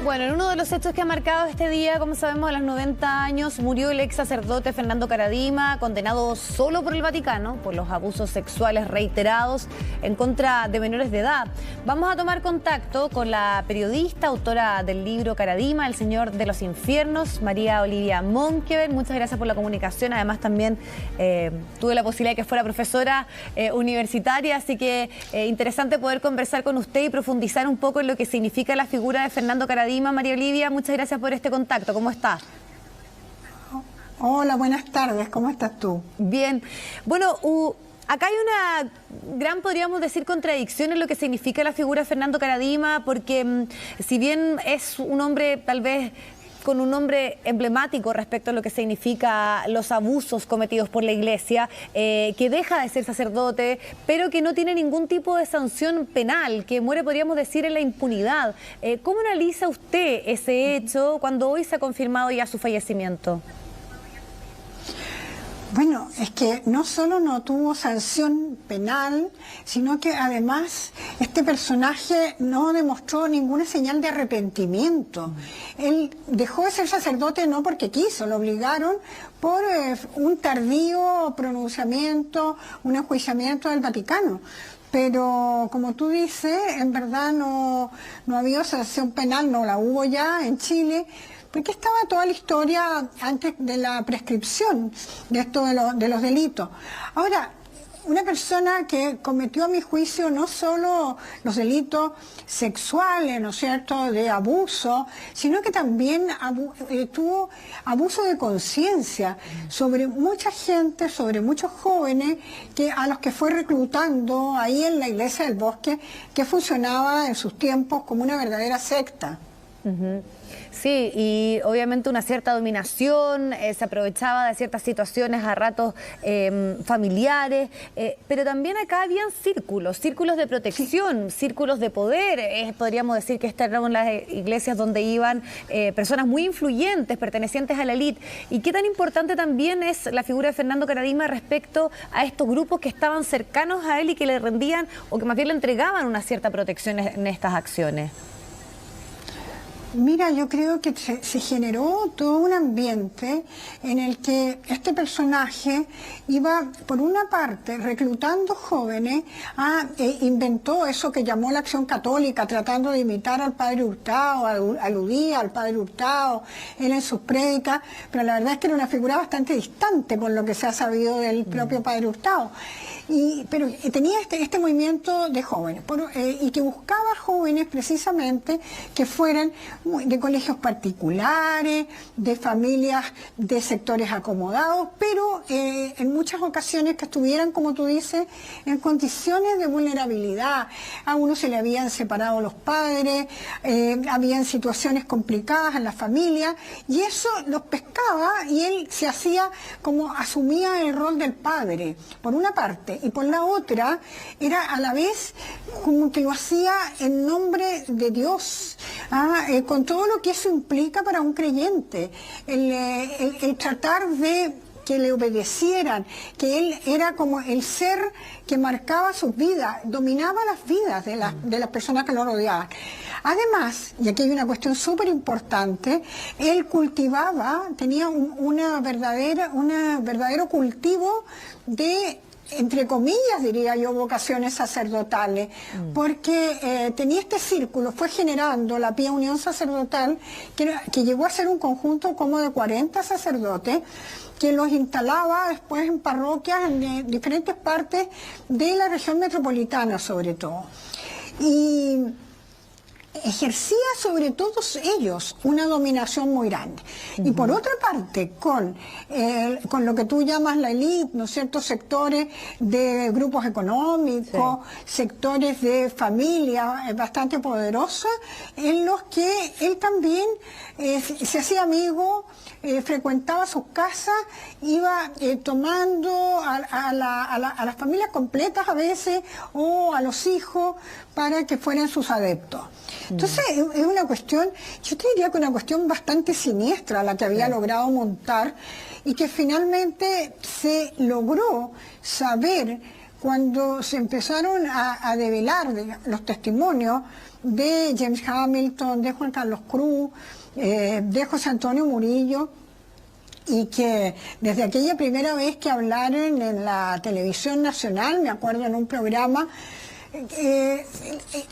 Bueno, en uno de los hechos que ha marcado este día, como sabemos, a los 90 años, murió el ex sacerdote Fernando Karadima, condenado solo por el Vaticano por los abusos sexuales reiterados en contra de menores de edad. Vamos a tomar contacto con la periodista, autora del libro Karadima, El Señor de los Infiernos, María Olivia Monkever. Muchas gracias por la comunicación. Además, también tuve la posibilidad de que fuera profesora universitaria, así que interesante poder conversar con usted y profundizar un poco en lo que significa la figura de Fernando Karadima. María Olivia, muchas gracias por este contacto. ¿Cómo estás? Hola, buenas tardes. ¿Cómo estás tú? Bien. Bueno, acá hay una gran, podríamos decir, contradicción en lo que significa la figura de Fernando Karadima, porque si bien es un hombre tal vez con un nombre emblemático respecto a lo que significa los abusos cometidos por la Iglesia, que deja de ser sacerdote, pero que no tiene ningún tipo de sanción penal, que muere, podríamos decir, en la impunidad. ¿Cómo analiza usted ese hecho cuando hoy se ha confirmado ya su fallecimiento? Bueno, es que no solo no tuvo sanción penal, sino que además este personaje no demostró ninguna señal de arrepentimiento. Él dejó de ser sacerdote no porque quiso, lo obligaron por un tardío pronunciamiento, un enjuiciamiento del Vaticano. Pero como tú dices, en verdad no había sanción penal, no la hubo ya en Chile, porque estaba toda la historia antes de la prescripción de esto de los delitos. Ahora, una persona que cometió a mi juicio no solo los delitos sexuales, ¿no es cierto?, de abuso, sino que también tuvo abuso de conciencia sobre mucha gente, sobre muchos jóvenes a los que fue reclutando ahí en la Iglesia del Bosque, que funcionaba en sus tiempos como una verdadera secta. Sí, y obviamente una cierta dominación, se aprovechaba de ciertas situaciones a ratos familiares, pero también acá habían círculos de protección, círculos de poder. Podríamos decir que estas eran las iglesias donde iban personas muy influyentes, pertenecientes a la élite. ¿Y qué tan importante también es la figura de Fernando Karadima respecto a estos grupos que estaban cercanos a él y que le rendían, o que más bien le entregaban una cierta protección en estas acciones? Mira, yo creo que se generó todo un ambiente en el que este personaje iba, por una parte, reclutando jóvenes, inventó eso que llamó la acción católica, tratando de imitar al padre Hurtado, aludía al padre Hurtado, él en sus prédicas, pero la verdad es que era una figura bastante distante con lo que se ha sabido del propio padre Hurtado. Pero tenía este movimiento de jóvenes, y que buscaba jóvenes precisamente que fueran de colegios particulares, de familias de sectores acomodados, pero en muchas ocasiones que estuvieran, como tú dices, en condiciones de vulnerabilidad. A uno se le habían separado los padres, habían situaciones complicadas en la familia, y eso los pescaba y él se hacía como asumía el rol del padre, por una parte, y por la otra era a la vez como que lo hacía en nombre de Dios, con todo lo que eso implica para un creyente, el tratar de que le obedecieran, que él era como el ser que marcaba sus vidas, dominaba las vidas de las personas que lo rodeaban. Además, y aquí hay una cuestión súper importante, él cultivaba, tenía un verdadero cultivo de, entre comillas, diría yo, vocaciones sacerdotales, porque tenía este círculo, fue generando la Pía Unión Sacerdotal, que llegó a ser un conjunto como de 40 sacerdotes, que los instalaba después en parroquias en diferentes partes de la región metropolitana, sobre todo. Y ejercía sobre todos ellos una dominación muy grande. Y por otra parte, con lo que tú llamas la élite, ¿no es cierto?, sectores de grupos económicos, sectores de familias bastante poderosas, en los que él también se hacía amigo, frecuentaba sus casas, iba tomando a las familias completas a veces, o a los hijos, para que fueran sus adeptos. Entonces es una cuestión, yo te diría que una cuestión bastante siniestra la que había logrado montar, y que finalmente se logró saber cuando se empezaron a develar los testimonios de James Hamilton, de Juan Carlos Cruz, de José Antonio Murillo, y que desde aquella primera vez que hablaron en la televisión nacional, me acuerdo en un programa,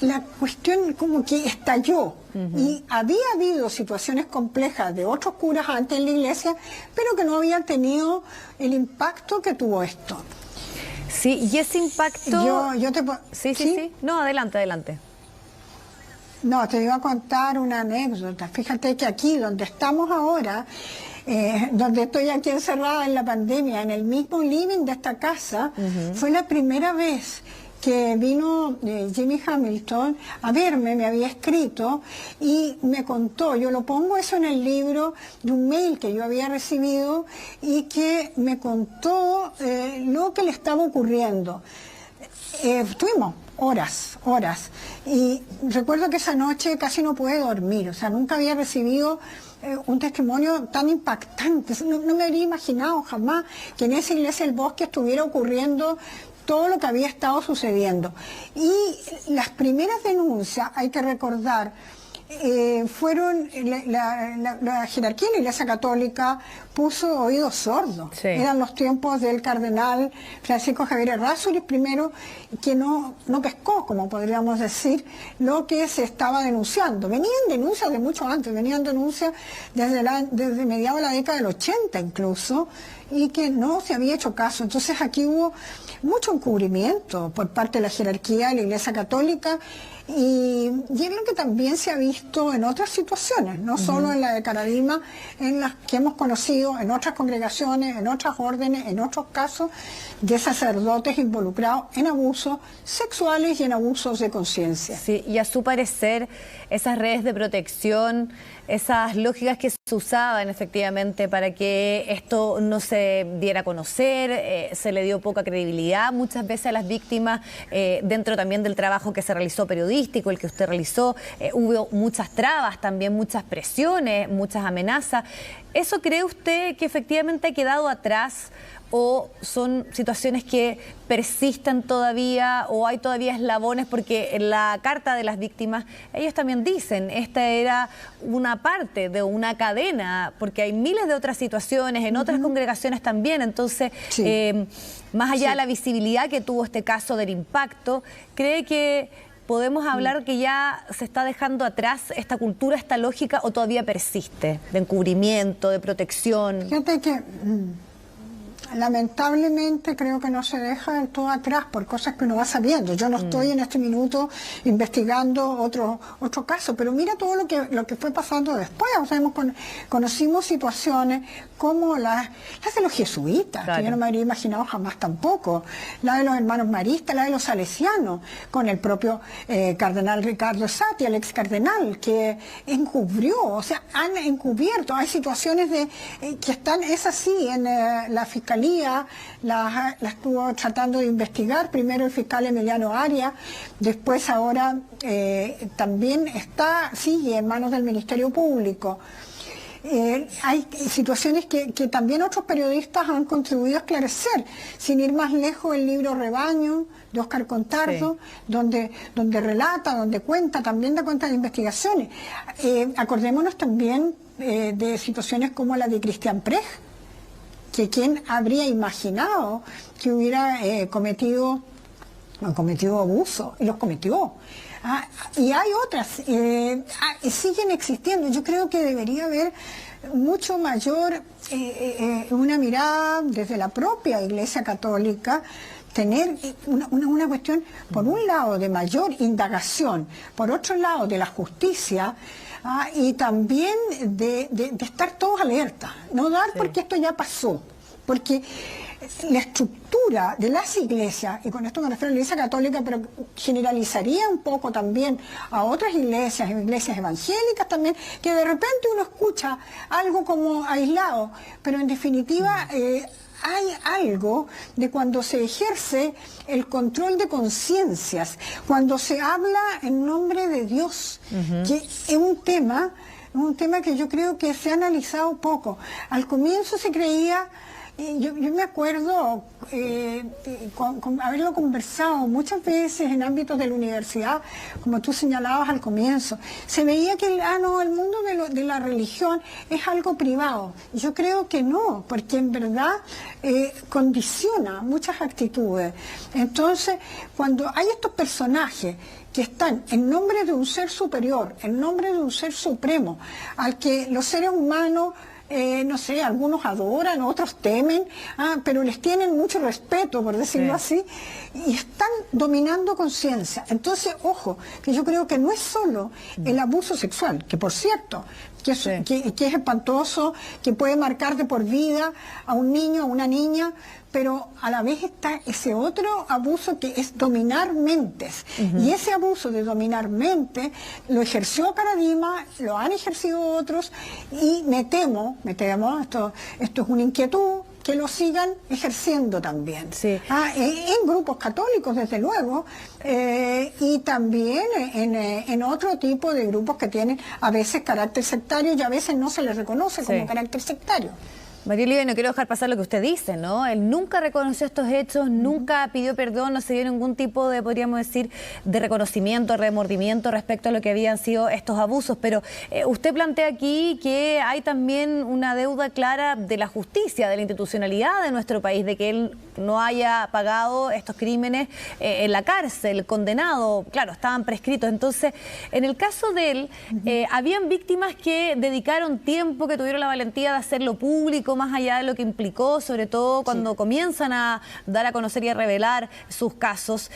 la cuestión como que estalló. Y había habido situaciones complejas de otros curas antes en la iglesia, pero que no habían tenido el impacto que tuvo esto. Sí, y ese impacto... Sí. No, adelante, adelante. No, te iba a contar una anécdota. Fíjate que aquí, donde estamos ahora, donde estoy aquí encerrada en la pandemia, en el mismo living de esta casa, fue la primera vez que vino Jimmy Hamilton a verme, me había escrito y me contó, yo lo pongo eso en el libro, de un mail que yo había recibido y que me contó lo que le estaba ocurriendo. Estuvimos horas, y recuerdo que esa noche casi no pude dormir, o sea, nunca había recibido un testimonio tan impactante, no me habría imaginado jamás que en esa iglesia del Bosque estuviera ocurriendo todo lo que había estado sucediendo. Y las primeras denuncias, hay que recordar, fueron la jerarquía de la Iglesia Católica puso oídos sordos. Sí. Eran los tiempos del cardenal Francisco Javier Errázuriz primero, que no pescó, como podríamos decir, lo que se estaba denunciando. Venían denuncias de mucho antes, venían denuncias desde mediados de la década del 80 incluso, y que no se había hecho caso. Entonces aquí hubo mucho encubrimiento por parte de la jerarquía de la Iglesia Católica, y es lo que también se ha visto en otras situaciones, no solo en la de Caradima, en las que hemos conocido en otras congregaciones, en otras órdenes, en otros casos de sacerdotes involucrados en abusos sexuales y en abusos de conciencia. Sí, y a su parecer, esas redes de protección, esas lógicas que se usaban efectivamente para que esto no se diera a conocer, se le dio poca credibilidad muchas veces a las víctimas, dentro también del trabajo que se realizó periodístico, el que usted realizó, hubo muchas trabas también, muchas presiones, muchas amenazas. ¿Eso cree usted que efectivamente ha quedado atrás o son situaciones que persisten todavía o hay todavía eslabones? Porque en la carta de las víctimas ellos también dicen, esta era una parte de una cadena, porque hay miles de otras situaciones en otras congregaciones también. Entonces, más allá de la visibilidad que tuvo este caso del impacto, ¿cree que podemos hablar que ya se está dejando atrás esta cultura, esta lógica, o todavía persiste de encubrimiento, de protección? Fíjate que lamentablemente creo que no se deja del todo atrás por cosas que uno va sabiendo. Yo no estoy en este minuto investigando otro caso, pero mira todo lo que fue pasando después. O sea, conocimos situaciones como las de los jesuitas, claro, que yo no me habría imaginado jamás tampoco, la de los hermanos maristas, la de los salesianos, con el propio cardenal Ricardo Sati, el ex cardenal, que encubrió, o sea, han encubierto. Hay situaciones que están, es así, en la Fiscalía la estuvo tratando de investigar, primero el fiscal Emiliano Arias, después ahora también sigue en manos del Ministerio Público. Hay situaciones que también otros periodistas han contribuido a esclarecer, sin ir más lejos el libro Rebaño de Óscar Contardo, donde relata, donde cuenta, también da cuenta de investigaciones. Acordémonos también de situaciones como la de Cristian Prej, que quién habría imaginado que hubiera cometido abuso, y los cometió. Y hay otras, siguen existiendo. Yo creo que debería haber mucho mayor una mirada desde la propia Iglesia Católica, tener una cuestión, por un lado, de mayor indagación, por otro lado, de la justicia, y también de estar todos alertas, no dar porque esto ya pasó, porque la estructura de las iglesias, y con esto me refiero a la Iglesia Católica, pero generalizaría un poco también a otras iglesias evangélicas también, que de repente uno escucha algo como aislado, pero en definitiva hay algo de cuando se ejerce el control de conciencias, cuando se habla en nombre de Dios, que es un tema que yo creo que se ha analizado poco. Al comienzo se creía yo me acuerdo haberlo conversado muchas veces en ámbitos de la universidad, como tú señalabas al comienzo. Se veía que el mundo de la religión es algo privado. Yo creo que no, porque en verdad condiciona muchas actitudes. Entonces, cuando hay estos personajes que están en nombre de un ser superior, en nombre de un ser supremo, al que los seres humanos, no sé, algunos adoran, otros temen, pero les tienen mucho respeto, por decirlo así, y están dominando conciencia. Entonces, ojo, que yo creo que no es solo el abuso sexual, que por cierto, que es espantoso, que puede marcar de por vida a un niño, a una niña, pero a la vez está ese otro abuso que es dominar mentes. Y ese abuso de dominar mentes lo ejerció Caradima, lo han ejercido otros, y me temo, esto es una inquietud, que lo sigan ejerciendo también. Sí. En grupos católicos, desde luego, y también en otro tipo de grupos que tienen a veces carácter sectario y a veces no se les reconoce como carácter sectario. María Olivia, no quiero dejar pasar lo que usted dice, ¿no? Él nunca reconoció estos hechos, nunca pidió perdón, no se dio ningún tipo de, podríamos decir, de reconocimiento, remordimiento respecto a lo que habían sido estos abusos. Pero usted plantea aquí que hay también una deuda clara de la justicia, de la institucionalidad de nuestro país, de que él no haya pagado estos crímenes en la cárcel, condenado, claro, estaban prescritos. Entonces, en el caso de él, habían víctimas que dedicaron tiempo, que tuvieron la valentía de hacerlo público, más allá de lo que implicó, sobre todo cuando comienzan a dar a conocer y a revelar sus casos.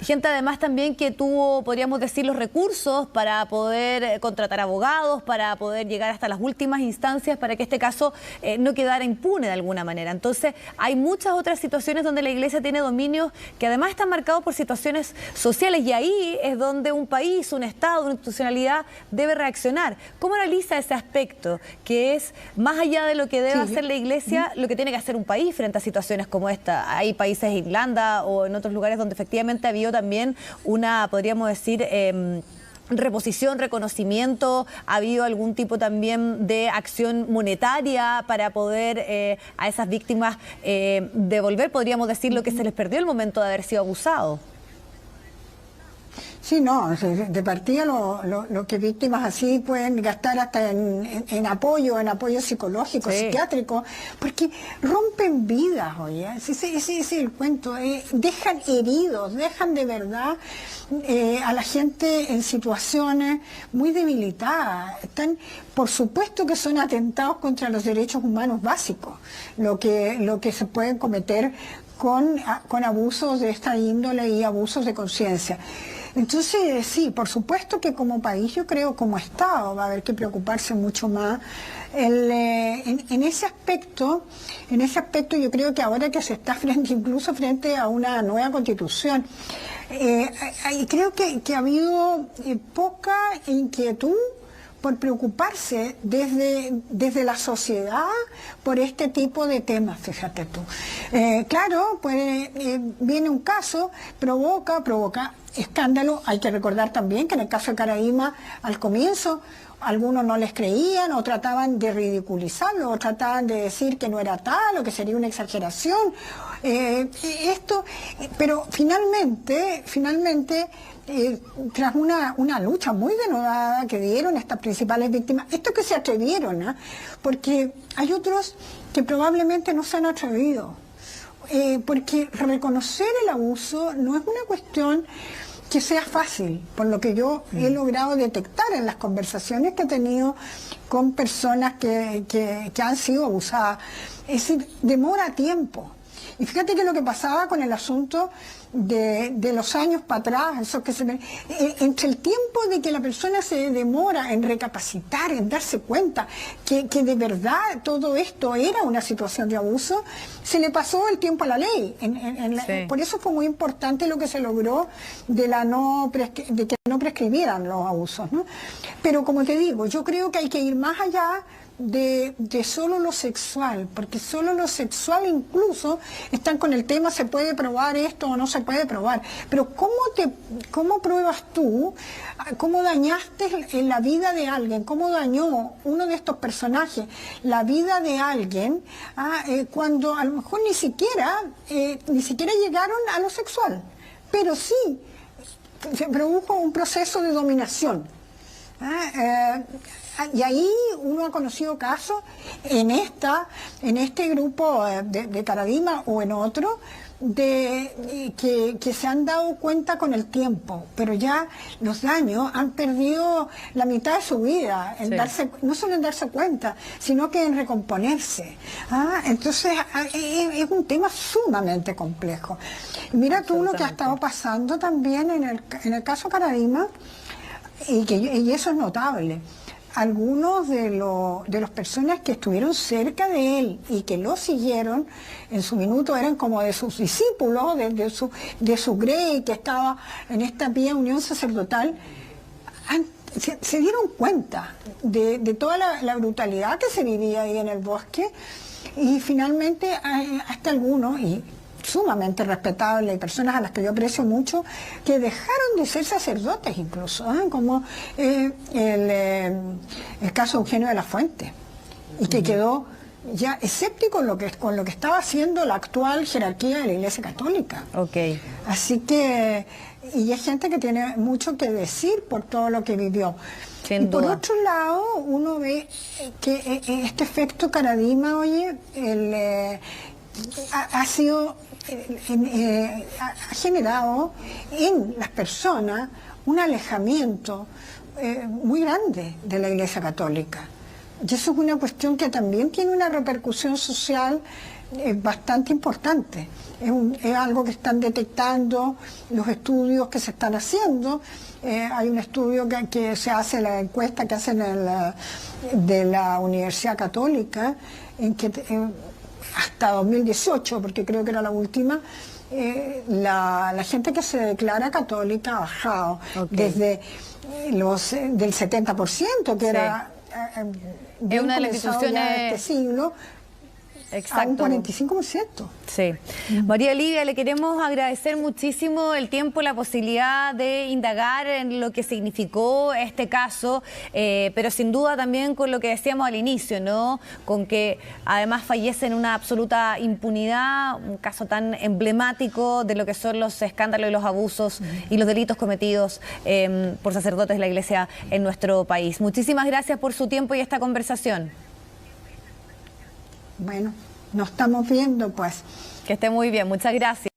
Gente además también que tuvo, podríamos decir, los recursos para poder contratar abogados, para poder llegar hasta las últimas instancias para que este caso no quedara impune de alguna manera. Entonces, hay muchas otras situaciones donde la Iglesia tiene dominios que además están marcados por situaciones sociales, y ahí es donde un país, un Estado, una institucionalidad debe reaccionar. ¿Cómo analiza ese aspecto, que es más allá de lo que debe hacer la Iglesia, lo que tiene que hacer un país frente a situaciones como esta? Hay países, Irlanda o en otros lugares, donde efectivamente ha habido también una, podríamos decir, reposición, reconocimiento, ha habido algún tipo también de acción monetaria para poder a esas víctimas devolver, podríamos decir, lo que se les perdió el momento de haber sido abusados. Sí, no, de partida lo que víctimas así pueden gastar hasta en apoyo psicológico, psiquiátrico, porque rompen vidas, oye, ese es el cuento, dejan heridos, dejan de verdad a la gente en situaciones muy debilitadas. Por supuesto que son atentados contra los derechos humanos básicos, lo que se pueden cometer con abusos de esta índole y abusos de conciencia. Entonces, sí, por supuesto que como país, yo creo, como Estado, va a haber que preocuparse mucho más. En ese aspecto yo creo que ahora que se está incluso frente a una nueva Constitución, creo que ha habido poca inquietud por preocuparse desde la sociedad por este tipo de temas, fíjate tú. Claro, viene un caso, provoca escándalo. Hay que recordar también que en el caso de Caradima, al comienzo, algunos no les creían o trataban de ridiculizarlo o trataban de decir que no era tal o que sería una exageración. Pero finalmente, tras una lucha muy denodada que dieron estas principales víctimas, estos que se atrevieron, porque hay otros que probablemente no se han atrevido, porque reconocer el abuso no es una cuestión que sea fácil, por lo que yo he logrado detectar en las conversaciones que he tenido con personas que han sido abusadas. Es decir, demora tiempo. Y fíjate que lo que pasaba con el asunto de los años para atrás, entre el tiempo de que la persona se demora en recapacitar, en darse cuenta que de verdad todo esto era una situación de abuso, se le pasó el tiempo a la ley. Por eso fue muy importante lo que se logró de que no prescribieran los abusos, ¿no? Pero como te digo, yo creo que hay que ir más allá de solo lo sexual, porque solo lo sexual incluso están con el tema se puede probar esto o no se puede probar. Pero ¿cómo pruebas tú, cómo dañaste en la vida de alguien, cómo dañó uno de estos personajes la vida de alguien cuando a lo mejor ni siquiera llegaron a lo sexual, pero sí se produjo un proceso de dominación? Y ahí uno ha conocido casos en este grupo de Caradima o en otro que se han dado cuenta con el tiempo, pero ya los daños han perdido la mitad de su vida, no solo en darse cuenta, sino que en recomponerse. Entonces es un tema sumamente complejo. Mira tú lo que ha estado pasando también en el caso Caradima, y eso es notable. Algunos de las personas que estuvieron cerca de él y que lo siguieron, en su minuto eran como de sus discípulos, de su grey que estaba en esta vía unión sacerdotal, se dieron cuenta de toda la brutalidad que se vivía ahí en el bosque, y finalmente hasta algunos, y sumamente respetables, y personas a las que yo aprecio mucho, que dejaron de ser sacerdotes incluso, como el caso de Eugenio de la Fuente, y que quedó ya escéptico con lo que estaba haciendo la actual jerarquía de la Iglesia Católica. Así que, y es gente que tiene mucho que decir por todo lo que vivió. Y por otro lado, uno ve que este efecto Caradima, ha generado en las personas un alejamiento muy grande de la Iglesia Católica. Y eso es una cuestión que también tiene una repercusión social bastante importante. Es algo que están detectando los estudios que se están haciendo. Hay un estudio que se hace, la encuesta que hacen de la Universidad Católica, en que hasta 2018, porque creo que era la última, la gente que se declara católica ha bajado desde del 70%, que era bien una de las instituciones de este siglo, a un 45%. Sí. María Olivia, le queremos agradecer muchísimo el tiempo, la posibilidad de indagar en lo que significó este caso, pero sin duda también con lo que decíamos al inicio, ¿no? Con que además fallece en una absoluta impunidad, un caso tan emblemático de lo que son los escándalos y los abusos y los delitos cometidos por sacerdotes de la Iglesia en nuestro país. Muchísimas gracias por su tiempo y esta conversación. Bueno, nos estamos viendo, pues. Que esté muy bien, muchas gracias.